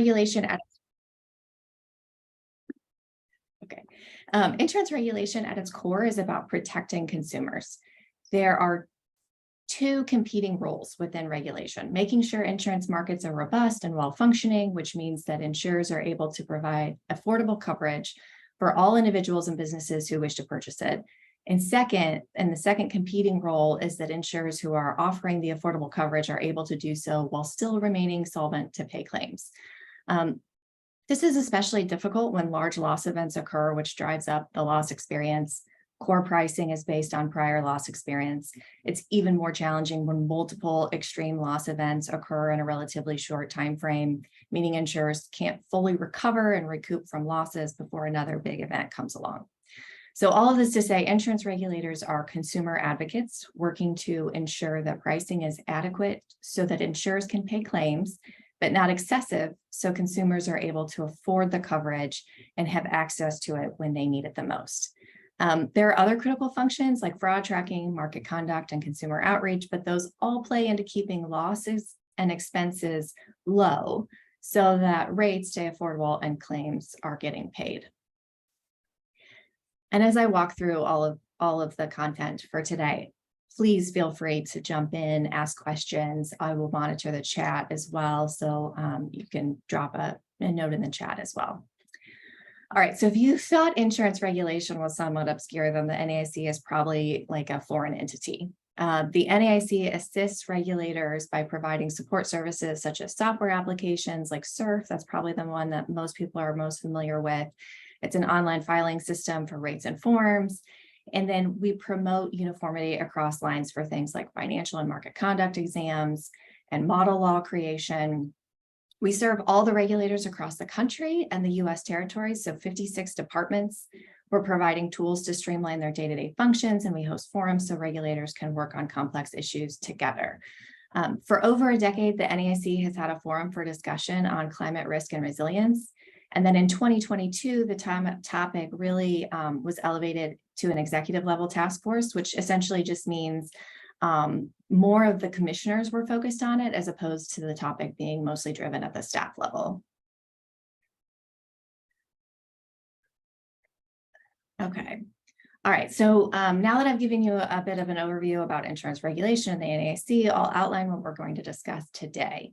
regulation at insurance regulation at its core is about protecting consumers. There are two competing roles within regulation: making sure insurance markets are robust and well-functioning, which means that insurers are able to provide affordable coverage for all individuals and businesses who wish to purchase it. And the second competing role is that insurers who are offering the affordable coverage are able to do so while still remaining solvent to pay claims. This is especially difficult when large loss events occur, which drives up the loss experience. Core pricing is based on prior loss experience. It's even more challenging when multiple extreme loss events occur in a relatively short time frame, meaning insurers can't fully recover and recoup from losses before another big event comes along. So all of this to say, insurance regulators are consumer advocates working to ensure that pricing is adequate so that insurers can pay claims, but not excessive, so consumers are able to afford the coverage and have access to it when they need it the most. There are other critical functions like fraud tracking, market conduct, and consumer outreach, but those all play into keeping losses and expenses low so that rates stay affordable and claims are getting paid. And as I walk through all of the content for today, please feel free to jump in, ask questions. I will monitor the chat as well, so you can drop a note in the chat as well. All right, so if you thought insurance regulation was somewhat obscure, then the NAIC is probably like a foreign entity. The NAIC assists regulators by providing support services such as software applications like SURF. That's probably the one that most people are most familiar with. It's an online filing system for rates and forms. And then we promote uniformity across lines for things like financial and market conduct exams and model law creation. We serve all the regulators across the country and the US territories, so 56 departments. We're providing tools to streamline their day-to-day functions, and we host forums so regulators can work on complex issues together. For over a decade, the NAIC has had a forum for discussion on climate risk and resilience. And then in 2022, the topic really was elevated to an executive level task force, which essentially just means more of the commissioners were focused on it as opposed to the topic being mostly driven at the staff level. Okay. All right, so now that I've given you a bit of an overview about insurance regulation and the NAIC, I'll outline what we're going to discuss today.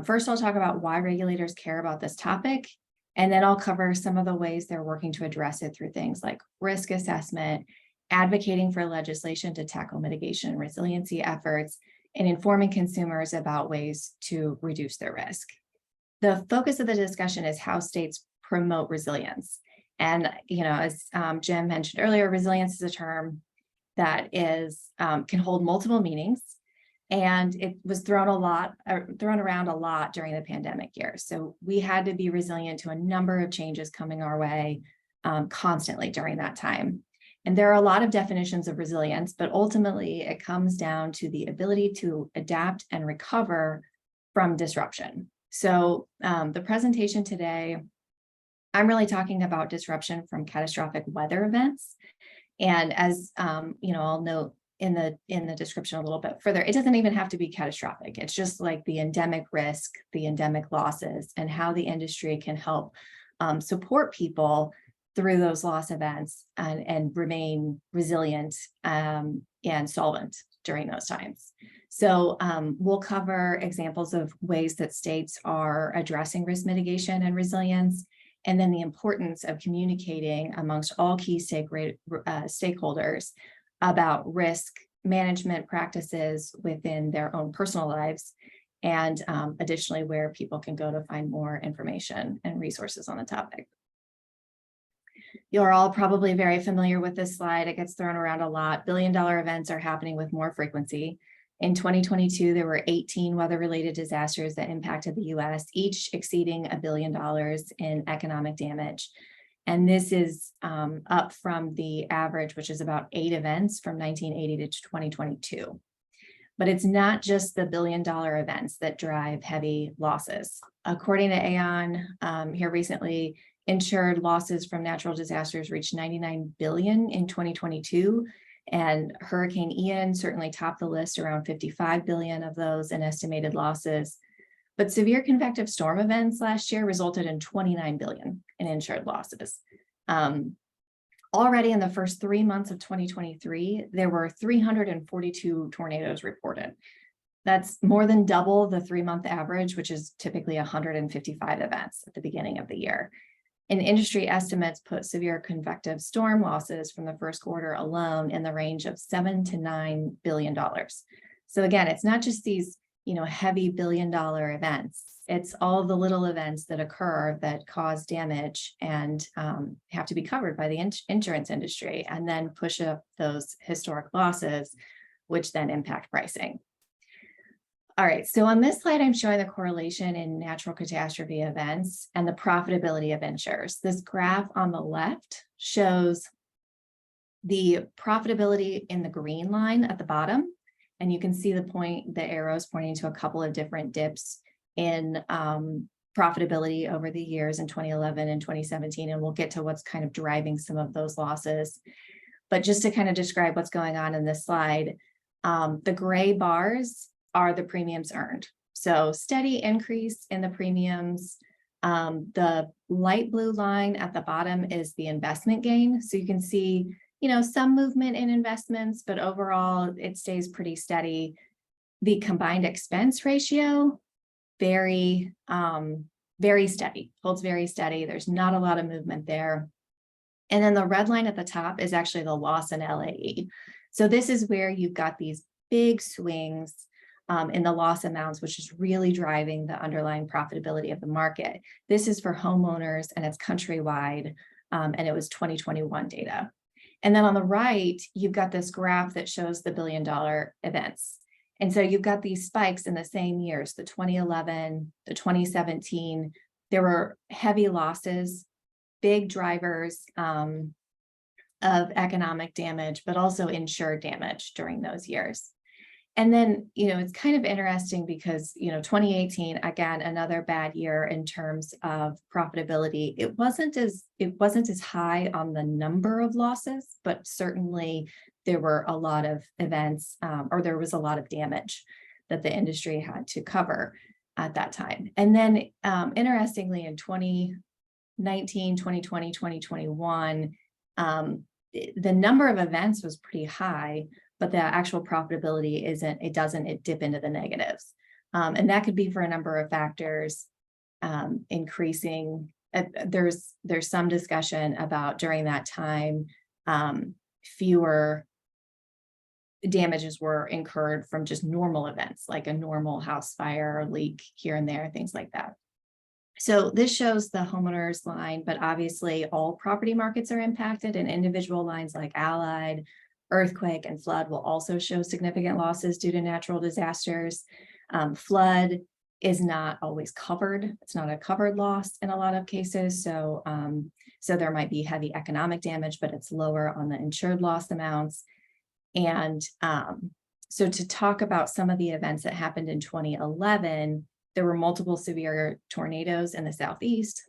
First, I'll talk about why regulators care about this topic, and then I'll cover some of the ways they're working to address it through things like risk assessment, advocating for legislation to tackle mitigation and resiliency efforts, and informing consumers about ways to reduce their risk. The focus of the discussion is how states promote resilience. And, as Jim mentioned earlier, resilience is a term that can hold multiple meanings. And it was thrown around a lot during the pandemic years. So we had to be resilient to a number of changes coming our way constantly during that time. And there are a lot of definitions of resilience, but ultimately it comes down to the ability to adapt and recover from disruption. So the presentation today, I'm really talking about disruption from catastrophic weather events. And as I'll note in the description a little bit further, it doesn't even have to be catastrophic. It's just like the endemic risk, the endemic losses, and how the industry can help support people through those loss events and remain resilient and solvent during those times. So we'll cover examples of ways that states are addressing risk mitigation and resilience, and then the importance of communicating amongst all key stakeholders about risk management practices within their own personal lives, and additionally where people can go to find more information and resources on the topic. You're all probably very familiar with this slide. It gets thrown around a lot. Billion-dollar events are happening with more frequency. In 2022, there were 18 weather-related disasters that impacted the US, each exceeding $1 billion in economic damage. And this is up from the average, which is about 8 events from 1980 to 2022. But it's not just the billion-dollar events that drive heavy losses. According to Aon, here recently, insured losses from natural disasters reached $99 billion in 2022. And Hurricane Ian certainly topped the list, around $55 billion of those in estimated losses. But severe convective storm events last year resulted in $29 billion in insured losses. Already in the first 3 months of 2023, there were 342 tornadoes reported. That's more than double the 3-month average, which is typically 155 events at the beginning of the year. And industry estimates put severe convective storm losses from the first quarter alone in the range of $7 to $9 billion. So again, it's not just these, heavy billion-dollar events. It's all the little events that occur that cause damage and have to be covered by the insurance industry, and then push up those historic losses, which then impact pricing. All right, so on this slide, I'm showing the correlation in natural catastrophe events and the profitability of insurers. This graph on the left shows the profitability in the green line at the bottom, and you can see the arrows pointing to a couple of different dips in profitability over the years in 2011 and 2017, and we'll get to what's kind of driving some of those losses. But just to kind of describe what's going on in this slide, the gray bars are the premiums earned. So steady increase in the premiums. The light blue line at the bottom is the investment gain. So you can see, some movement in investments, but overall it stays pretty steady. The combined expense ratio, very steady, holds very steady. There's not a lot of movement there. And then the red line at the top is actually the loss in LAE. So this is where you've got these big swings in the loss amounts, which is really driving the underlying profitability of the market. This is for homeowners and it's countrywide, and it was 2021 data. And then on the right, you've got this graph that shows the billion-dollar events. And so you've got these spikes in the same years, the 2011, the 2017, there were heavy losses, big drivers of economic damage, but also insured damage during those years. And then, it's kind of interesting because, 2018, again, another bad year in terms of profitability. It wasn't as high on the number of losses, but certainly there were a lot of events or there was a lot of damage that the industry had to cover at that time. And then interestingly, in 2019, 2020, 2021, the number of events was pretty high, but the actual profitability it dip into the negatives. And that could be for a number of factors, increasing. There's some discussion about during that time, fewer damages were incurred from just normal events, like a normal house fire or leak here and there, things like that. So this shows the homeowners line, but obviously all property markets are impacted, and individual lines like allied, earthquake, and flood will also show significant losses due to natural disasters. Flood is not always covered. It's not a covered loss in a lot of cases. So there might be heavy economic damage, but it's lower on the insured loss amounts. And so to talk about some of the events that happened in 2011, there were multiple severe tornadoes in the Southeast.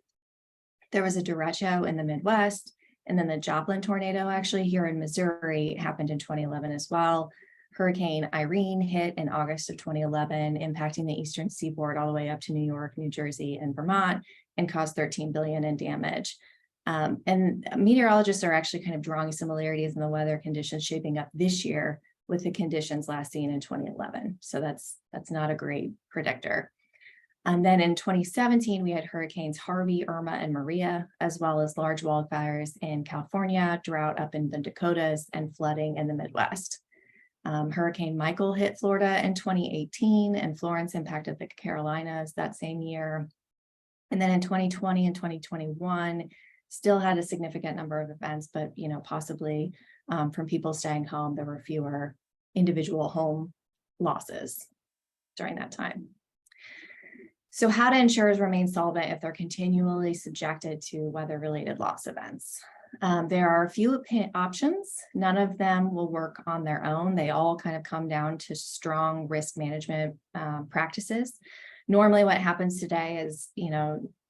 There was a derecho in the Midwest. And then the Joplin tornado, actually here in Missouri, happened in 2011 as well. Hurricane Irene hit in August of 2011, impacting the eastern seaboard all the way up to New York, New Jersey, and Vermont, and caused $13 billion in damage. And meteorologists are actually kind of drawing similarities in the weather conditions shaping up this year with the conditions last seen in 2011. So that's not a great predictor. And then in 2017, we had hurricanes Harvey, Irma, and Maria, as well as large wildfires in California, drought up in the Dakotas, and flooding in the Midwest. Hurricane Michael hit Florida in 2018, and Florence impacted the Carolinas that same year. And then in 2020 and 2021, still had a significant number of events, but possibly from people staying home, there were fewer individual home losses during that time. So how do insurers remain solvent if they're continually subjected to weather-related loss events? There are a few options. None of them will work on their own. They all kind of come down to strong risk management practices. Normally what happens today is,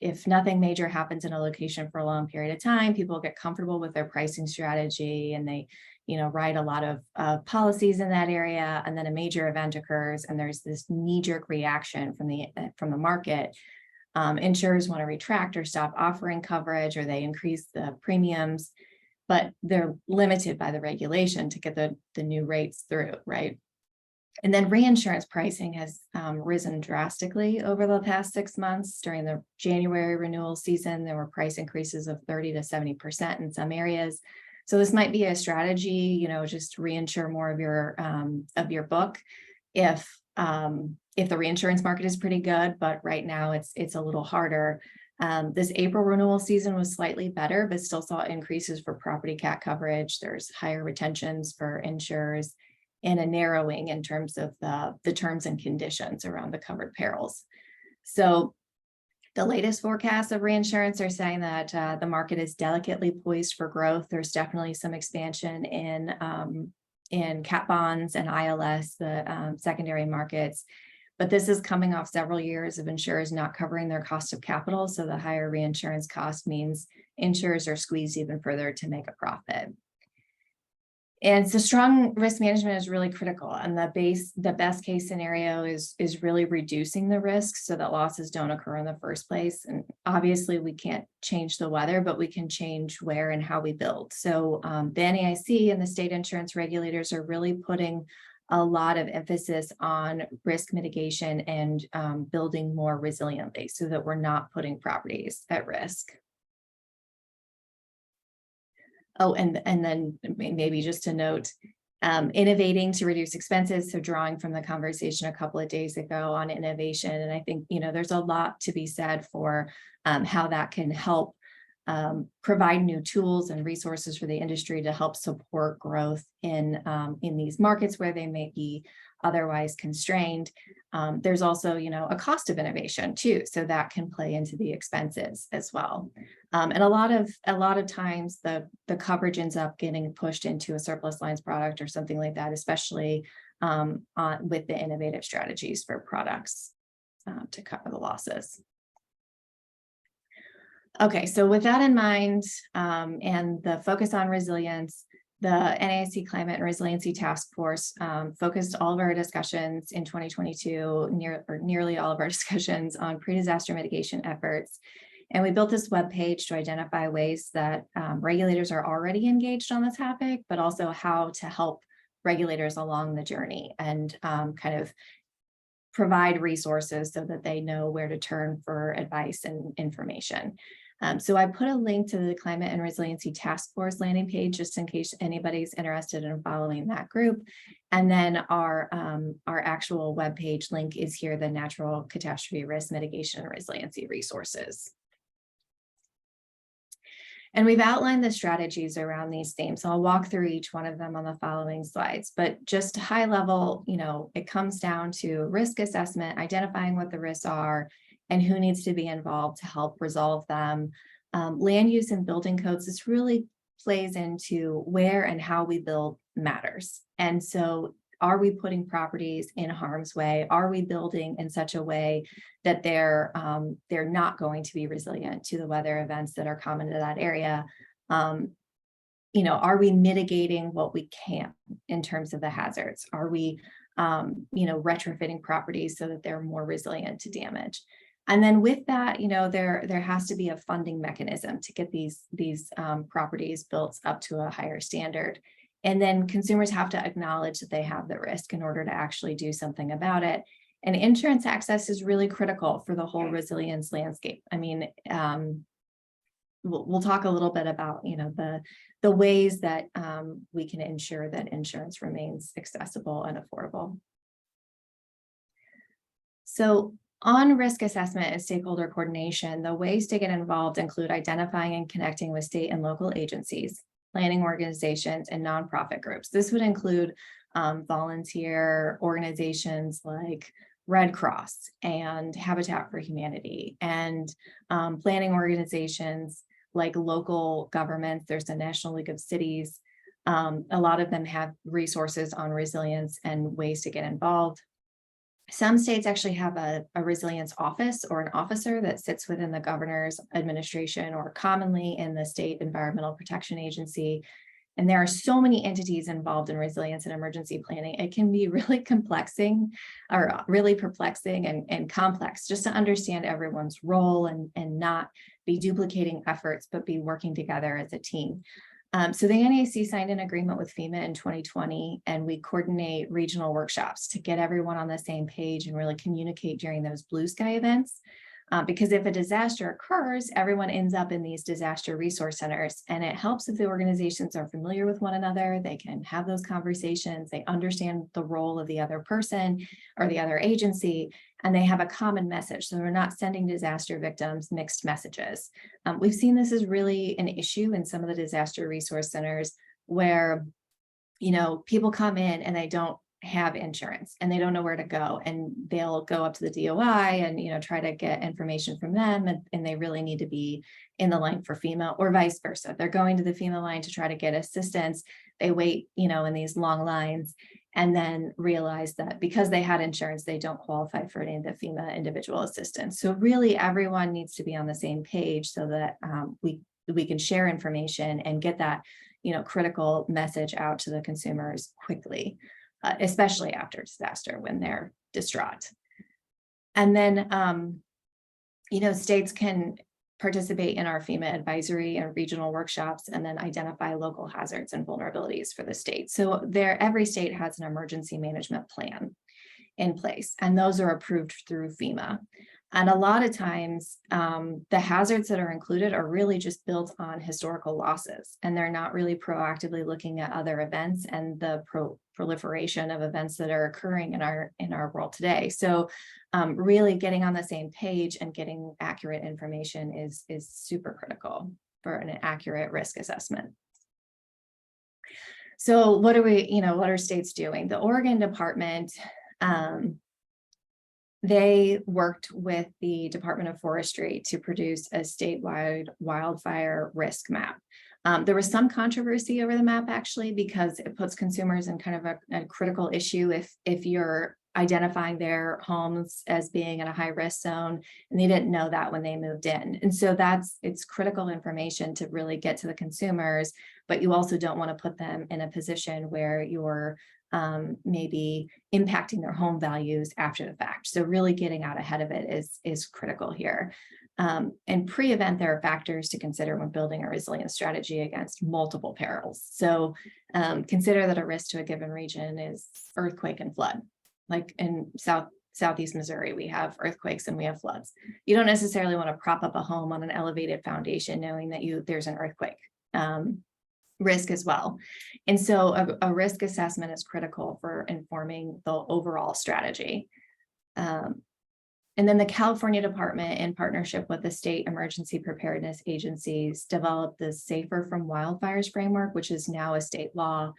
if nothing major happens in a location for a long period of time, people get comfortable with their pricing strategy and they, write a lot of policies in that area, and then a major event occurs, and there's this knee-jerk reaction from the market. Insurers want to retract or stop offering coverage, or they increase the premiums, but they're limited by the regulation to get the new rates through, right? And then reinsurance pricing has risen drastically over the past 6 months. During the January renewal season, there were price increases of 30 to 70% in some areas. So this might be a strategy, just reinsure more of your book if the reinsurance market is pretty good, but right now it's a little harder. This April renewal season was slightly better, but still saw increases for property cat coverage. There's higher retentions for insurers and a narrowing in terms of the terms and conditions around the covered perils. So the latest forecasts of reinsurance are saying that the market is delicately poised for growth. There's definitely some expansion in cat bonds and ILS, the secondary markets. But this is coming off several years of insurers not covering their cost of capital. So the higher reinsurance cost means insurers are squeezed even further to make a profit. And so strong risk management is really critical. And the best case scenario is really reducing the risk so that losses don't occur in the first place. And obviously we can't change the weather, but we can change where and how we build. So the NAIC and the state insurance regulators are really putting a lot of emphasis on risk mitigation and building more resiliently so that we're not putting properties at risk. Oh, and then maybe just to note, innovating to reduce expenses. So drawing from the conversation a couple of days ago on innovation. And I think, there's a lot to be said for how that can help provide new tools and resources for the industry to help support growth in these markets where they may be otherwise constrained. There's also, a cost of innovation too, so that can play into the expenses as well. And a lot of times the coverage ends up getting pushed into a surplus lines product or something like that, especially with the innovative strategies for products to cover the losses. Okay, so with that in mind, and the focus on resilience, the NAIC Climate and Resiliency Task Force focused all of our discussions in 2022, nearly all of our discussions on pre-disaster mitigation efforts. And we built this webpage to identify ways that regulators are already engaged on the topic, but also how to help regulators along the journey and kind of provide resources so that they know where to turn for advice and information. So I put a link to the Climate and Resiliency Task Force landing page, just in case anybody's interested in following that group. And then our actual webpage link is here, the Natural Catastrophe Risk Mitigation and Resiliency Resources. And we've outlined the strategies around these themes. So I'll walk through each one of them on the following slides, but just high level, it comes down to risk assessment, identifying what the risks are and who needs to be involved to help resolve them. Land use and building codes, this really plays into where and how we build matters. And so are we putting properties in harm's way? Are we building in such a way that they're not going to be resilient to the weather events that are common to that area? Are we mitigating what we can in terms of the hazards? Are we, retrofitting properties so that they're more resilient to damage? And then with that, there has to be a funding mechanism to get these properties built up to a higher standard. And then consumers have to acknowledge that they have the risk in order to actually do something about it. And insurance access is really critical for the whole resilience landscape. I mean, we'll talk a little bit about, the ways that we can ensure that insurance remains accessible and affordable. So on risk assessment and stakeholder coordination, the ways to get involved include identifying and connecting with state and local agencies, planning organizations, and nonprofit groups. This would include volunteer organizations like Red Cross and Habitat for Humanity, and planning organizations like local governments. There's the National League of Cities. A lot of them have resources on resilience and ways to get involved. Some states actually have a resilience office or an officer that sits within the governor's administration or commonly in the state environmental protection agency. And there are so many entities involved in resilience and emergency planning. It can be really perplexing and complex just to understand everyone's role and not be duplicating efforts, but be working together as a team. So the NAIC signed an agreement with FEMA in 2020, and we coordinate regional workshops to get everyone on the same page and really communicate during those blue sky events. Because if a disaster occurs, everyone ends up in these disaster resource centers, and it helps if the organizations are familiar with one another. They can have those conversations, they understand the role of the other person or the other agency, and they have a common message. So we're not sending disaster victims mixed messages. We've seen this is really an issue in some of the disaster resource centers where, people come in and they don't have insurance and they don't know where to go, and they'll go up to the DOI and try to get information from them, and they really need to be in the line for FEMA, or vice versa. They're going to the FEMA line to try to get assistance. They wait in these long lines, and then realize that because they had insurance, they don't qualify for any of the FEMA individual assistance. So really everyone needs to be on the same page so that we can share information and get that critical message out to the consumers quickly. Especially after disaster when they're distraught. And then, states can participate in our FEMA advisory and regional workshops, and then identify local hazards and vulnerabilities for the state. So every state has an emergency management plan in place, and those are approved through FEMA. And a lot of times, the hazards that are included are really just built on historical losses, and they're not really proactively looking at other events and the proliferation of events that are occurring in our world today. So really getting on the same page and getting accurate information is super critical for an accurate risk assessment. So what are states doing? The Oregon Department, they worked with the Department of Forestry to produce a statewide wildfire risk map. There was some controversy over the map, actually, because it puts consumers in kind of a critical issue if you're identifying their homes as being in a high risk zone, and they didn't know that when they moved in. And so it's critical information to really get to the consumers, but you also don't want to put them in a position where you're maybe impacting their home values after the fact. So really getting out ahead of it is critical here. And pre-event, there are factors to consider when building a resilience strategy against multiple perils. So consider that a risk to a given region is earthquake and flood. Like in Southeast Missouri, we have earthquakes and we have floods. You don't necessarily want to prop up a home on an elevated foundation knowing that there's an earthquake risk as well. And so a risk assessment is critical for informing the overall strategy. And then the California Department, in partnership with the state emergency preparedness agencies, developed the Safer from Wildfires framework, which is now a state law.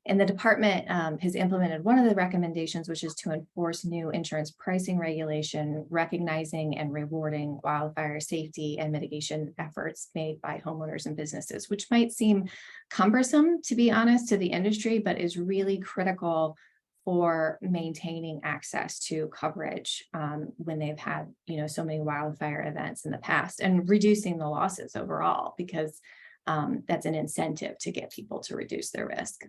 And the department has implemented one of the recommendations, which is to enforce new insurance pricing regulation, recognizing and rewarding wildfire safety and mitigation efforts made by homeowners and businesses, which might seem cumbersome, to be honest, to the industry, but is really critical for maintaining access to coverage when they've had, so many wildfire events in the past, and reducing the losses overall, because that's an incentive to get people to reduce their risk.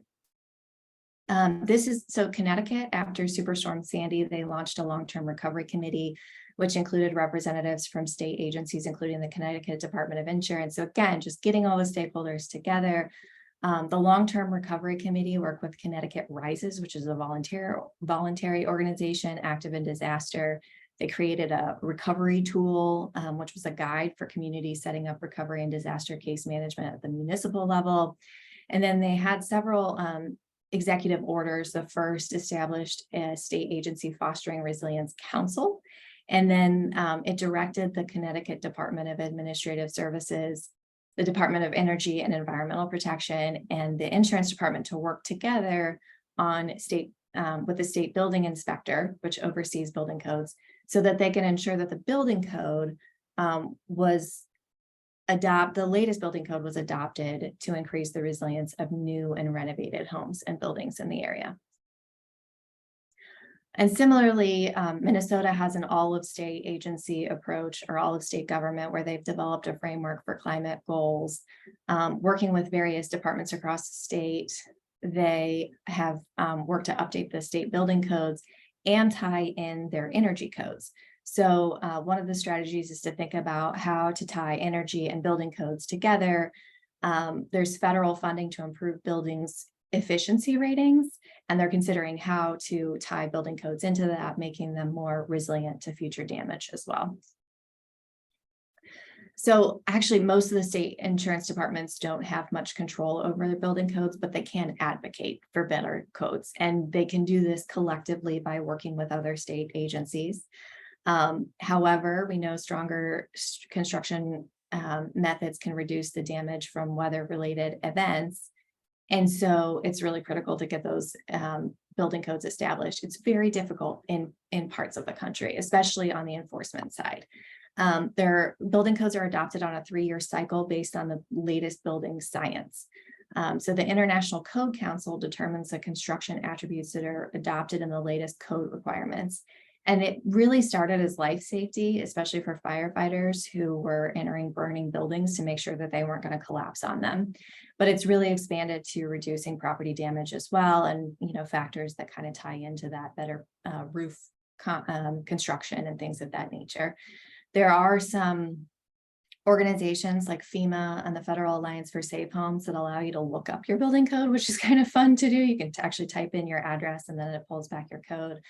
Connecticut, after Superstorm Sandy, they launched a long-term recovery committee, which included representatives from state agencies, including the Connecticut Department of Insurance. So again, just getting all the stakeholders together. The long-term recovery committee worked with Connecticut Rises, which is a voluntary organization active in disaster. They created a recovery tool, which was a guide for communities setting up recovery and disaster case management at the municipal level. And then they had several executive orders. The first established a state agency fostering resilience council. And then it directed the Connecticut Department of Administrative Services, the Department of Energy and Environmental Protection, and the Insurance Department to work together on with the state building inspector, which oversees building codes, so that they can ensure that the building code the latest building code was adopted to increase the resilience of new and renovated homes and buildings in the area. And similarly, Minnesota has an all-of-state agency approach, or all-of-state government, where they've developed a framework for climate goals, working with various departments across the state. They have worked to update the state building codes and tie in their energy codes. So one of the strategies is to think about how to tie energy and building codes together. There's federal funding to improve buildings efficiency ratings, and they're considering how to tie building codes into that, making them more resilient to future damage as well. So actually, most of the state insurance departments don't have much control over their building codes, but they can advocate for better codes, and they can do this collectively by working with other state agencies. However, we know stronger construction methods can reduce the damage from weather-related events. And so it's really critical to get those building codes established. It's very difficult in parts of the country, especially on the enforcement side. Their building codes are adopted on a 3-year cycle based on the latest building science. So the International Code Council determines the construction attributes that are adopted in the latest code requirements. And it really started as life safety, especially for firefighters who were entering burning buildings to make sure that they weren't going to collapse on them. But it's really expanded to reducing property damage as well, and factors that kind of tie into that, better roof construction and things of that nature. There are some organizations like FEMA and the Federal Alliance for Safe Homes that allow you to look up your building code, which is kind of fun to do. You can actually type in your address and then it pulls back your code.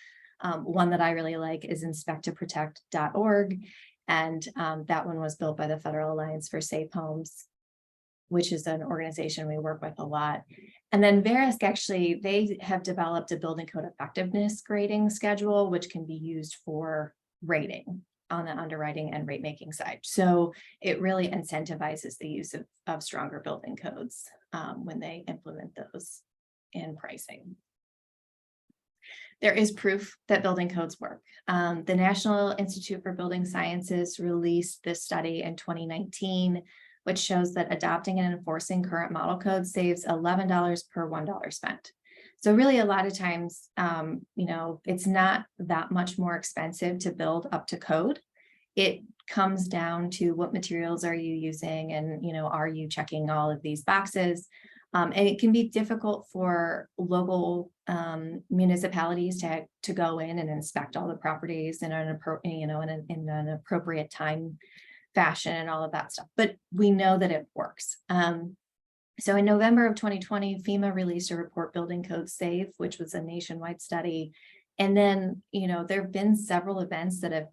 One that I really like is inspecttoprotect.org, and that one was built by the Federal Alliance for Safe Homes, which is an organization we work with a lot. And then Verisk, actually, they have developed a building code effectiveness grading schedule, which can be used for rating on the underwriting and rate making side. So it really incentivizes the use of stronger building codes when they implement those in pricing. There is proof that building codes work. The National Institute for Building Sciences released this study in 2019, which shows that adopting and enforcing current model codes saves $11 per $1 spent. So really, a lot of times, it's not that much more expensive to build up to code. It comes down to what materials are you using, and are you checking all of these boxes? And it can be difficult for local municipalities to go in and inspect all the properties in an appropriate time fashion and all of that stuff. But we know that it works. So in November of 2020, FEMA released a report, Building Code Safe, which was a nationwide study. And then, there have been several events that have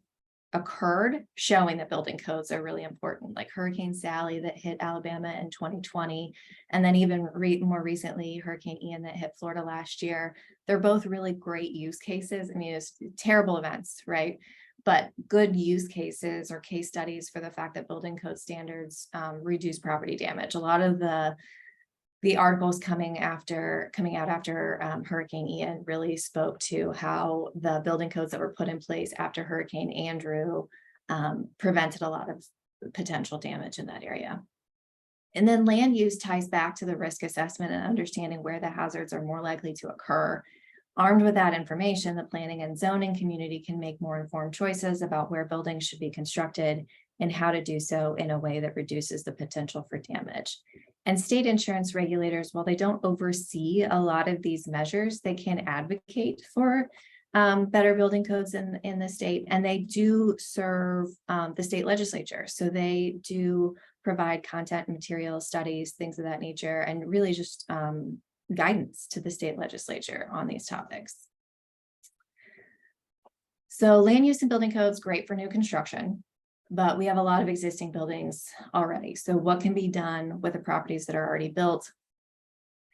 occurred showing that building codes are really important, like Hurricane Sally that hit Alabama in 2020, and then even more recently, Hurricane Ian that hit Florida last year. They're both really great use cases. I mean, it's terrible events, right? But good use cases or case studies for the fact that building code standards reduce property damage. A lot of the articles coming out after Hurricane Ian really spoke to how the building codes that were put in place after Hurricane Andrew prevented a lot of potential damage in that area. And then land use ties back to the risk assessment and understanding where the hazards are more likely to occur. Armed with that information, the planning and zoning community can make more informed choices about where buildings should be constructed and how to do so in a way that reduces the potential for damage. And state insurance regulators, while they don't oversee a lot of these measures, they can advocate for better building codes in the state, and they do serve the state legislature. So they do provide content and material studies, things of that nature, and really just guidance to the state legislature on these topics. So land use and building codes, great for new construction, but we have a lot of existing buildings already. So what can be done with the properties that are already built?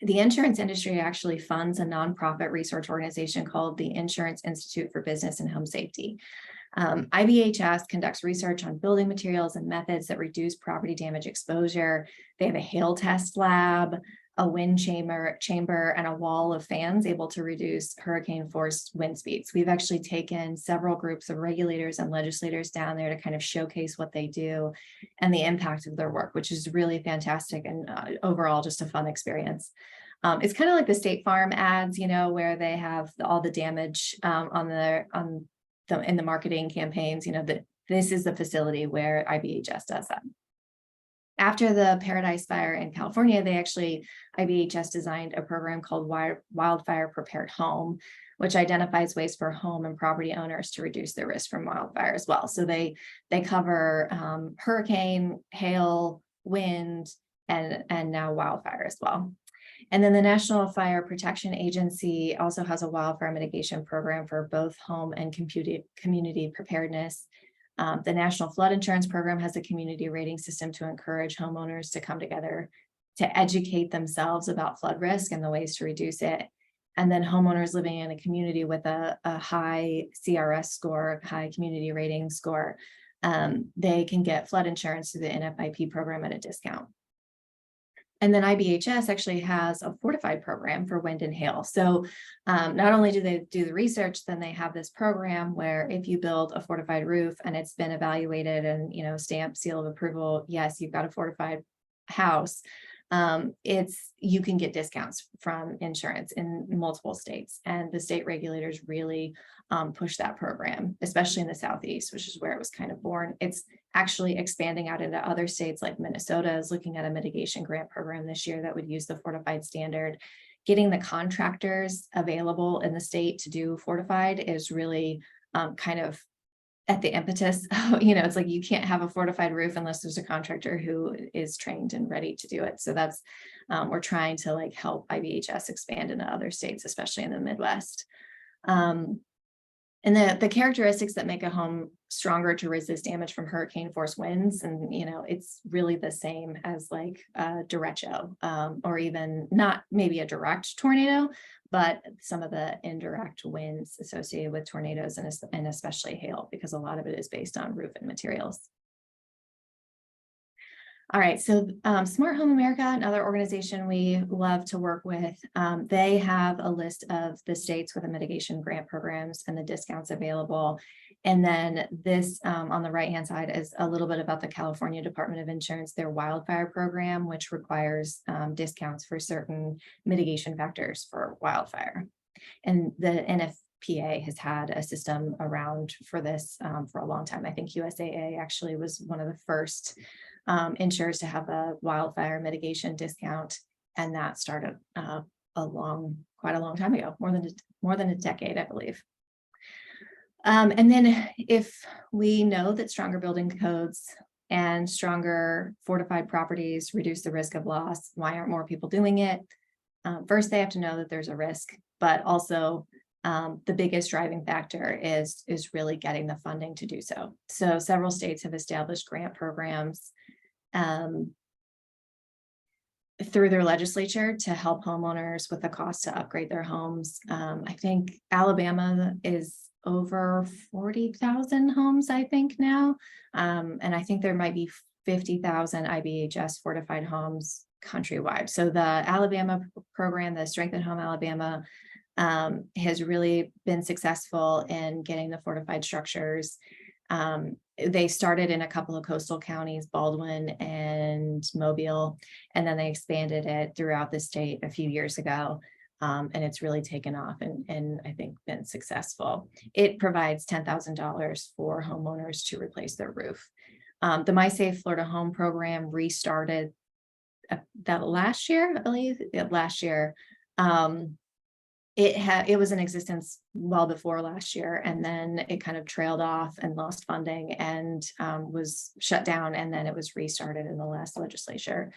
The insurance industry actually funds a nonprofit research organization called the Insurance Institute for Business and Home Safety. IBHS conducts research on building materials and methods that reduce property damage exposure. They have a hail test lab, a wind chamber, and a wall of fans able to reduce hurricane force wind speeds. We've actually taken several groups of regulators and legislators down there to kind of showcase what they do and the impact of their work, which is really fantastic and overall just a fun experience. It's kind of like the State Farm ads, where they have all the damage in the marketing campaigns, that this is the facility where IBHS does that. After the Paradise Fire in California, IBHS designed a program called Wildfire Prepared Home, which identifies ways for home and property owners to reduce their risk from wildfire as well. So they cover hurricane, hail, wind, and now wildfire as well. And then the National Fire Protection Agency also has a wildfire mitigation program for both home and community preparedness. The National Flood Insurance Program has a community rating system to encourage homeowners to come together to educate themselves about flood risk and the ways to reduce it. And then homeowners living in a community with a high CRS score, high community rating score, they can get flood insurance through the NFIP program at a discount. And then IBHS actually has a fortified program for wind and hail. So not only do they do the research, then they have this program where if you build a fortified roof and it's been evaluated and, stamp seal of approval, yes, you've got a fortified house, you can get discounts from insurance in multiple states. And the state regulators really push that program, especially in the Southeast, which is where it was kind of born. It's actually expanding out into other states, like Minnesota is looking at a mitigation grant program this year that would use the fortified standard. Getting the contractors available in the state to do fortified is really kind of at the impetus. It's like you can't have a fortified roof unless there's a contractor who is trained and ready to do it. So that's we're trying to help IBHS expand into other states, especially in the Midwest. And the characteristics that make a home stronger to resist damage from hurricane force winds, and it's really the same as a derecho, or even not maybe a direct tornado, but some of the indirect winds associated with tornadoes and especially hail, because a lot of it is based on roofing materials. All right, so Smart Home America, another organization we love to work with, they have a list of the states with the mitigation grant programs and the discounts available. And then this on the right-hand side is a little bit about the California Department of Insurance, their wildfire program, which requires discounts for certain mitigation factors for wildfire. And the NFPA has had a system around for this for a long time. I think USAA actually was one of the first insurers to have a wildfire mitigation discount, and that started quite a long time ago, more than a decade, I believe. And then if we know that stronger building codes and stronger fortified properties reduce the risk of loss, why aren't more people doing it? First, they have to know that there's a risk, but also the biggest driving factor is really getting the funding to do so. So several states have established grant programs through their legislature to help homeowners with the cost to upgrade their homes. I think Alabama is over 40,000 homes, I think now. And I think there might be 50,000 IBHS fortified homes countrywide. So the Alabama program, the Strengthen Home Alabama, has really been successful in getting the fortified structures. They started in a couple of coastal counties, Baldwin and Mobile, and then they expanded it throughout the state a few years ago. And it's really taken off and I think been successful. It provides $10,000 for homeowners to replace their roof. The My Safe Florida Home program restarted that last year, I believe, last year. It was in existence well before last year, and then it kind of trailed off and lost funding and was shut down, and then it was restarted in the last legislature.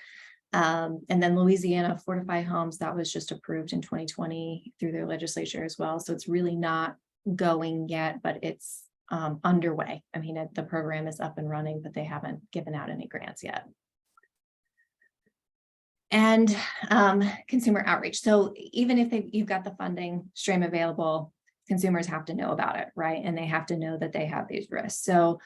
And then Louisiana Fortified Homes, that was just approved in 2020 through their legislature as well. So it's really not going yet, but it's underway. I mean, the program is up and running, but they haven't given out any grants yet. And consumer outreach. So even if you've got the funding stream available, consumers have to know about it, right? And they have to know that they have these risks. So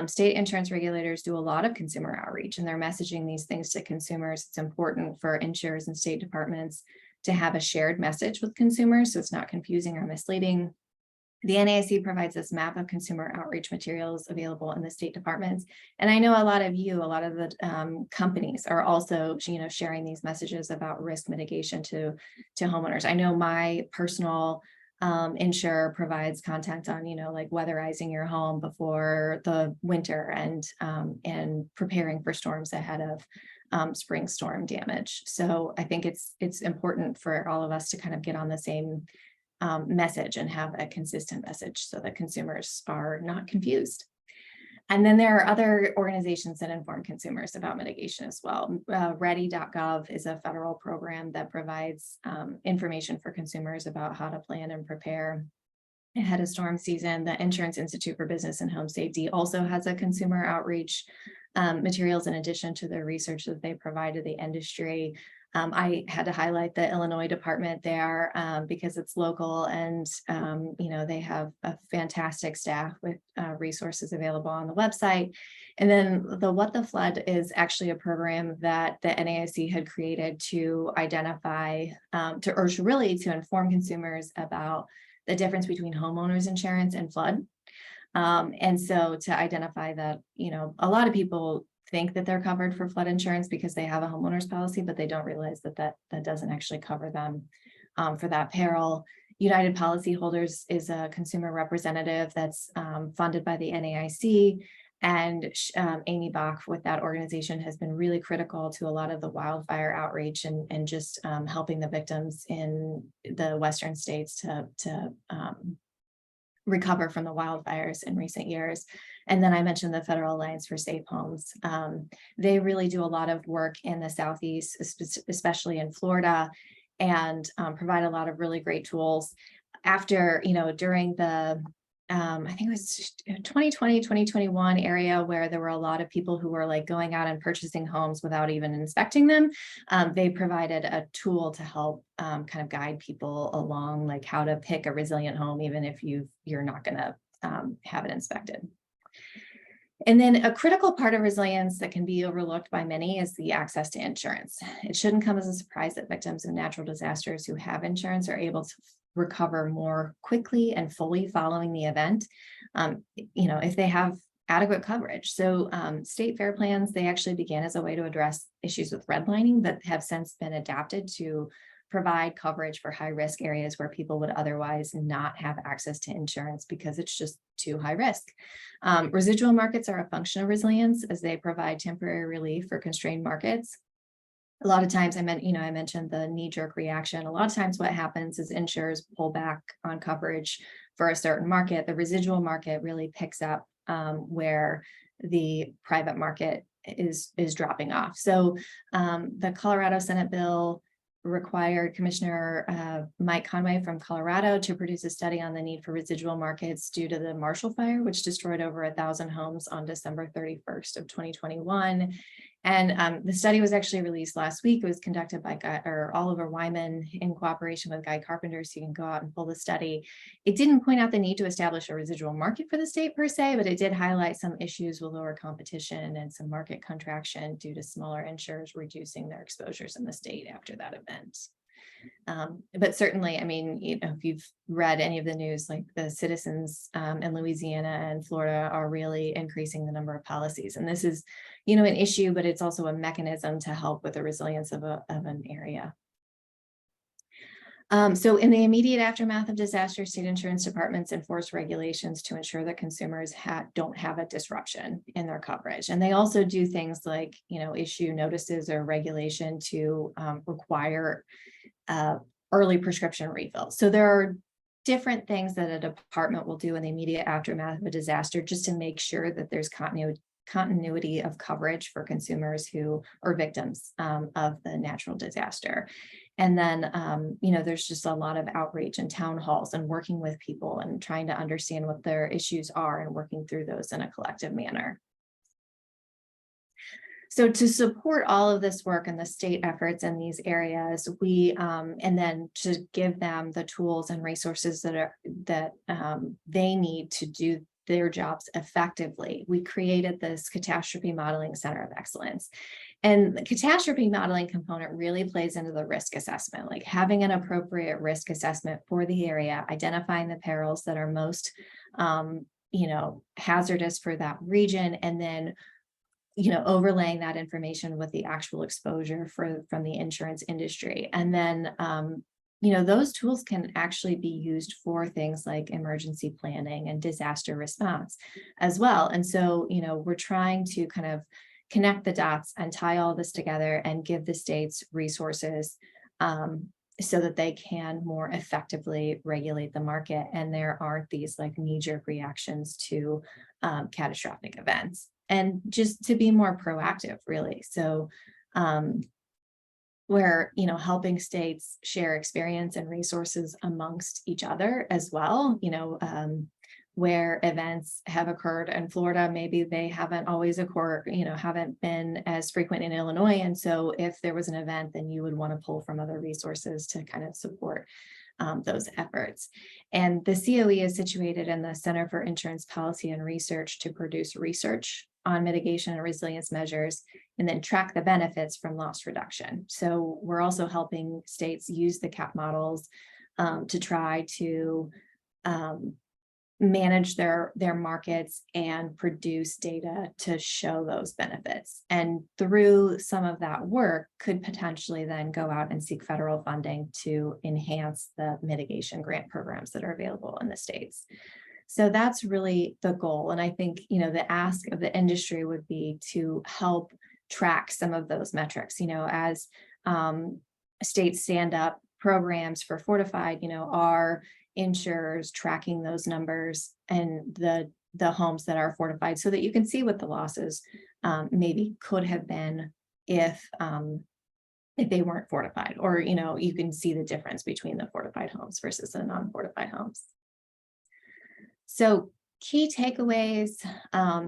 state insurance regulators do a lot of consumer outreach, and they're messaging these things to consumers. It's important for insurers and state departments to have a shared message with consumers, so it's not confusing or misleading. The NAIC provides this map of consumer outreach materials available in the state departments. And I know a lot of the companies are also, sharing these messages about risk mitigation to homeowners. I know my personal insurer provides content on, like weatherizing your home before the winter and preparing for storms ahead of spring storm damage. So I think it's important for all of us to kind of get on the same message and have a consistent message so that consumers are not confused. And then there are other organizations that inform consumers about mitigation as well. Ready.gov is a federal program that provides information for consumers about how to plan and prepare ahead of storm season. The Insurance Institute for Business and Home Safety also has a consumer outreach materials in addition to the research that they provide to the industry. I had to highlight the Illinois department there because it's local and, they have a fantastic staff with resources available on the website. And then the What the Flood is actually a program that the NAIC had created to identify, to inform consumers about the difference between homeowners insurance and flood. And so to identify that, a lot of people think that they're covered for flood insurance because they have a homeowner's policy, but they don't realize that doesn't actually cover them for that peril. United Policyholders is a consumer representative that's funded by the NAIC. And Amy Bach with that organization has been really critical to a lot of the wildfire outreach and just helping the victims in the Western states to recover from the wildfires in recent years. And then I mentioned the Federal Alliance for Safe Homes. They really do a lot of work in the Southeast, especially in Florida, and provide a lot of really great tools. After, during the, I think it was 2020, 2021 area where there were a lot of people who were like going out and purchasing homes without even inspecting them. They provided a tool to help kind of guide people along, like how to pick a resilient home, even if you're not going to have it inspected. And then a critical part of resilience that can be overlooked by many is the access to insurance. It shouldn't come as a surprise that victims of natural disasters who have insurance are able to recover more quickly and fully following the event, if they have adequate coverage. So state fair plans, they actually began as a way to address issues with redlining, but have since been adapted to provide coverage for high risk areas where people would otherwise not have access to insurance because it's just too high risk. Residual markets are a function of resilience as they provide temporary relief for constrained markets. A lot of times I mentioned the knee-jerk reaction. A lot of times what happens is insurers pull back on coverage for a certain market. The residual market really picks up where the private market is dropping off. So the Colorado Senate bill required Commissioner Mike Conway from Colorado to produce a study on the need for residual markets due to the Marshall Fire, which destroyed over 1,000 homes on December 31st of 2021. And the study was actually released last week. It was conducted by Oliver Wyman in cooperation with Guy Carpenter, so you can go out and pull the study. It didn't point out the need to establish a residual market for the state per se, but it did highlight some issues with lower competition and some market contraction due to smaller insurers reducing their exposures in the state after that event. But certainly, if you've read any of the news, like the citizens in Louisiana and Florida are really increasing the number of policies. And this is, an issue, but it's also a mechanism to help with the resilience of an area. So in the immediate aftermath of disaster, state insurance departments enforce regulations to ensure that consumers don't have a disruption in their coverage. And they also do things like, issue notices or regulation to require early prescription refills. So there are different things that a department will do in the immediate aftermath of a disaster just to make sure that there's continuity of coverage for consumers who are victims of the natural disaster. And then, there's just a lot of outreach and town halls and working with people and trying to understand what their issues are and working through those in a collective manner. So to support all of this work and the state efforts in these areas, we and then to give them the tools and resources that they need to do their jobs effectively, we created this Catastrophe Modeling Center of Excellence. And the catastrophe modeling component really plays into the risk assessment, like having an appropriate risk assessment for the area, identifying the perils that are most, hazardous for that region, and then, overlaying that information with the actual exposure from the insurance industry. And then, those tools can actually be used for things like emergency planning and disaster response as well. And so, we're trying to kind of connect the dots and tie all this together and give the states resources so that they can more effectively regulate the market. And there aren't these like knee-jerk reactions to catastrophic events, and just to be more proactive, really. So we're helping states share experience and resources amongst each other as well. Where events have occurred in Florida, maybe they haven't always occurred, haven't been as frequent in Illinois. And so if there was an event, then you would want to pull from other resources to kind of support those efforts. And the COE is situated in the Center for Insurance Policy and Research to produce research on mitigation and resilience measures, and then track the benefits from loss reduction. So we're also helping states use the CAP models to try to manage their markets and produce data to show those benefits. And through some of that work could potentially then go out and seek federal funding to enhance the mitigation grant programs that are available in the states. So that's really the goal. And I think, the ask of the industry would be to help track some of those metrics, as states stand up programs for fortified, are insurers tracking those numbers and the homes that are fortified, so that you can see what the losses maybe could have been if they weren't fortified, or you can see the difference between the fortified homes versus the non-fortified homes. So key takeaways: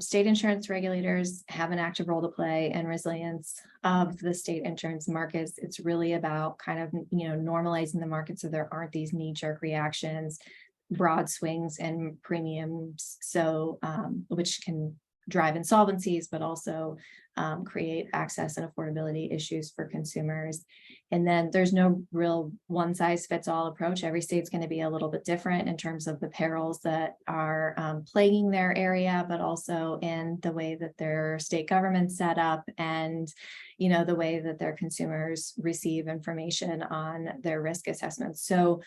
state insurance regulators have an active role to play in resilience of the state insurance markets. It's really about kind of, normalizing the market so there aren't these knee-jerk reactions, broad swings in premiums, so which can drive insolvencies, but also create access and affordability issues for consumers. And then there's no real one-size-fits-all approach. Every state's going to be a little bit different in terms of the perils that are plaguing their area, but also in the way that their state government's set up, and the way that their consumers receive information on their risk assessments. So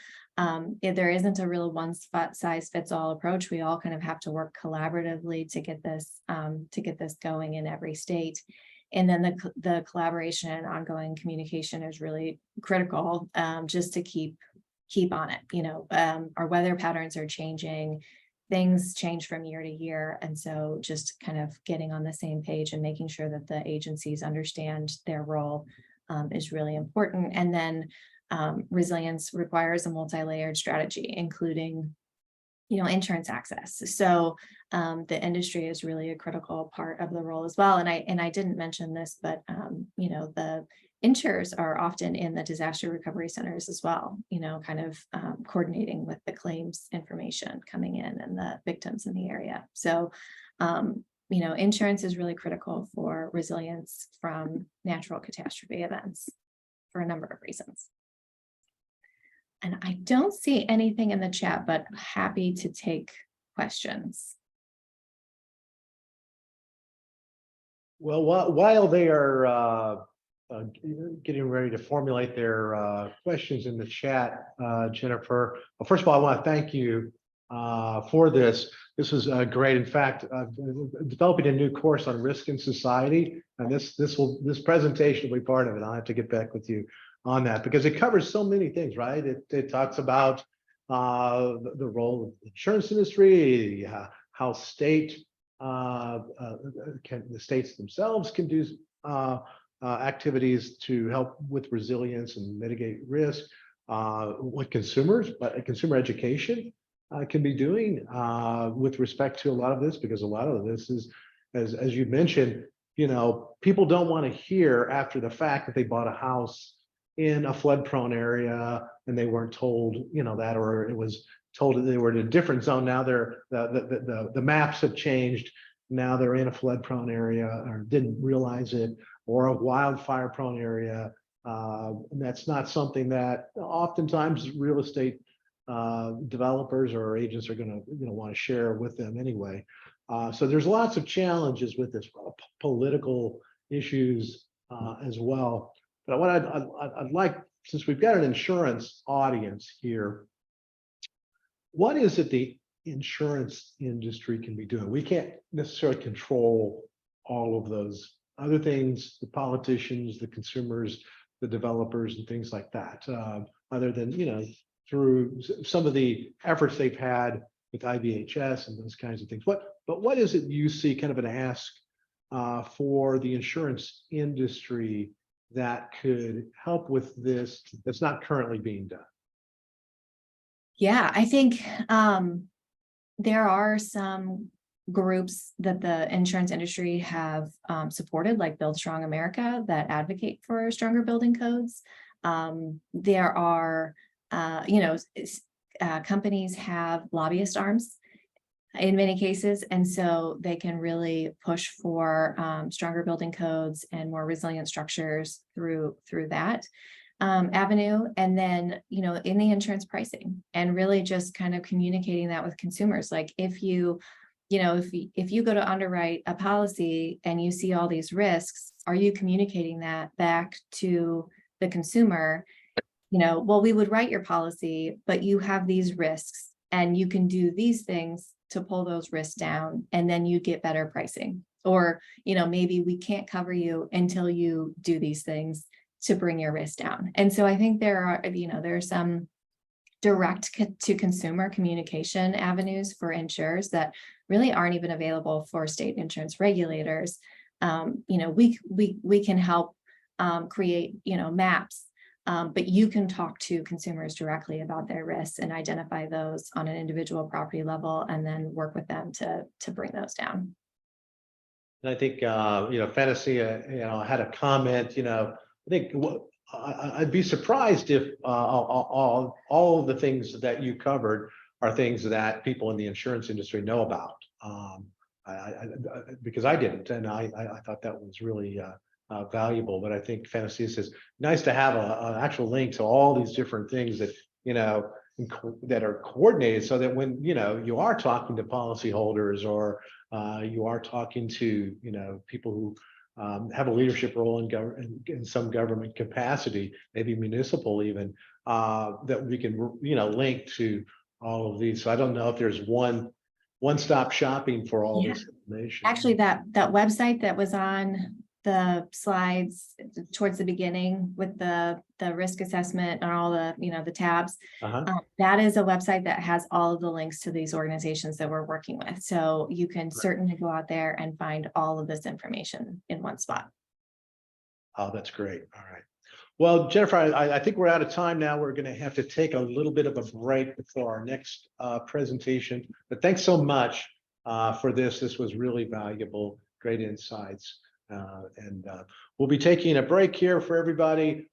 if there isn't a real one-size-fits-all approach, we all kind of have to work collaboratively to get this going in every state. And then the collaboration and ongoing communication is really critical, just to keep on it. Our weather patterns are changing, things change from year to year. And so just kind of getting on the same page and making sure that the agencies understand their role is really important. And then resilience requires a multi-layered strategy, including insurance access. So the industry is really a critical part of the role as well. And I didn't mention this, but the insurers are often in the disaster recovery centers as well, kind of coordinating with the claims information coming in and the victims in the area. So insurance is really critical for resilience from natural catastrophe events for a number of reasons. And I don't see anything in the chat, but happy to take questions. Well, while they are getting ready to formulate their questions in the chat, Jennifer, well, first of all, I want to thank you for this. This was great. In fact, developing a new course on risk in society, and this presentation will be part of it. I'll have to get back with you on that, because it covers so many things, right? It talks about the role of the insurance industry, how the states themselves can do activities to help with resilience and mitigate risk, what consumer education can be doing with respect to a lot of this, because a lot of this is, as you mentioned, people don't want to hear after the fact that they bought a house in a flood prone area and they weren't told, that, or it was told that they were in a different zone. Now the maps have changed. Now they're in a flood prone area or didn't realize it. or a wildfire prone area. And that's not something that oftentimes real estate developers or agents are going to want to share with them anyway. So there's lots of challenges with this, political issues as well. But what I'd like, since we've got an insurance audience here, what is it the insurance industry can be doing? We can't necessarily control all of those other things, the politicians, the consumers, the developers, and things like that, other than, through some of the efforts they've had with IBHS and those kinds of things. But what is it you see kind of an ask for the insurance industry that could help with this that's not currently being done? Yeah, I think there are some groups that the insurance industry have supported, like Build Strong America, that advocate for stronger building codes. There are, companies have lobbyist arms in many cases, and so they can really push for stronger building codes and more resilient structures through that avenue. And then, in the insurance pricing, and really just kind of communicating that with consumers. Like if you go to underwrite a policy and you see all these risks, are you communicating that back to the consumer? Well, we would write your policy, but you have these risks and you can do these things to pull those risks down, and then you get better pricing. Or, maybe we can't cover you until you do these things to bring your risk down. And so I think there are some direct to consumer communication avenues for insurers that really aren't even available for state insurance regulators. We can help create, maps, but you can talk to consumers directly about their risks and identify those on an individual property level, and then work with them to bring those down. And I think, Fantasy, had a comment, I think I'd be surprised if all of the things that you covered are things that people in the insurance industry know about. Because I didn't, and I thought that was really valuable. But I think Fantasy says nice to have an actual link to all these different things that that are coordinated, so that when you are talking to policyholders, or you are talking to people who have a leadership role in some government capacity, maybe municipal even, that we can link to all of these. So I don't know if there's one-stop shopping for all this information. Actually, that website that was on the slides towards the beginning with the risk assessment and all the the tabs, that is a website that has all of the links to these organizations that we're working with. So you can certainly go out there and find all of this information in one spot. Oh, that's great. All right. Well, Jennifer, I think we're out of time now. We're going to have to take a little bit of a break before our next presentation. But thanks so much for this. This was really valuable, great insights. And we'll be taking a break here for everybody.